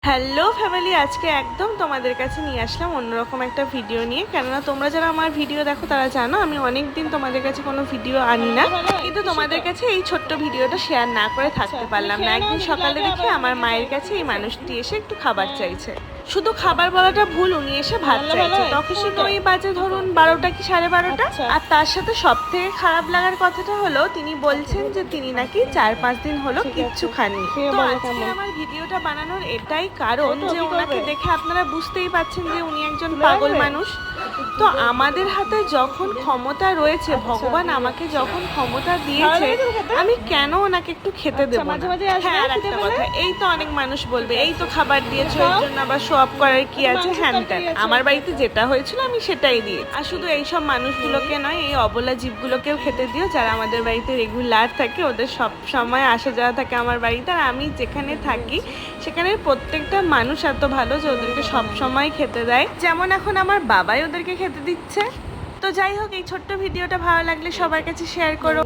Hello family, আজকে একদম তোমাদের কাছে নিয়ে আসলাম অন্যরকম একটা ভিডিও নিয়ে। কেননা তোমরা যারা আমার ভিডিও দেখো তারা জানো আমি অনেক দিন তোমাদের কাছে কোনো ভিডিও আনি না, কিন্তু তোমাদের কাছে এই ছোট্ট ভিডিওটা শেয়ার না করে থাকতে পারলাম না। একদিন সকালে দেখি আমার মায়ের কাছে এই মানুষটি এসে একটু খাবার চাইছে। শুধু খাবার বলাটা ভুল, উনি এসে ভাত চাইছে। তখন ওই বাজে ধরুন 12টা কি 12:30। আর তার সাথে সব থেকে খারাপ লাগার কথাটা হলো তিনি বলছেন যে তিনি নাকি 4-5 দিন হলো কিচ্ছু খাননি। তো আজকে আমার ভিডিওটা বানানোর এটাই কারণ যে ওনাকে দেখে আপনারা বুঝতেই পাচ্ছেন যে উনি একজন পাগল মানুষ। তো আমাদের হাতে যখন ক্ষমতা রয়েছে, ভগবান আমাকে যখন ক্ষমতা দিয়েছে, আমি কেন ওনাকে একটু খেতে দেবো না? হ্যাঁ, আর একটা কথা, এই তো অনেক মানুষ বলবে এই তো খাবার দিয়েছো এর জন্য আবার শো অফ করার কি আছে, হ্যান ত্যান। আমার বাড়িতে যেটা হয়েছিল আমি সেটাই দিই। আর শুধু এইসব মানুষগুলোকে নয়, এই অবলা জীবগুলোকেও খেতে দিও যারা আমাদের বাড়িতে রেগুলার থাকে। ওদের সব সময় আসা যাওয়া থাকে আমার বাড়িতে। আর আমি যেখানে থাকি সেখানে প্রত্যেকটা মানুষ এত ভালো যে ওদেরকে সব সময় খেতে দেয়। যেমন এখন আমার বাবাই ওদেরকে খেতে দিচ্ছে। তো যাই হোক, এই ছোট্ট ভিডিওটা ভালো লাগলে সবার কাছে শেয়ার করো।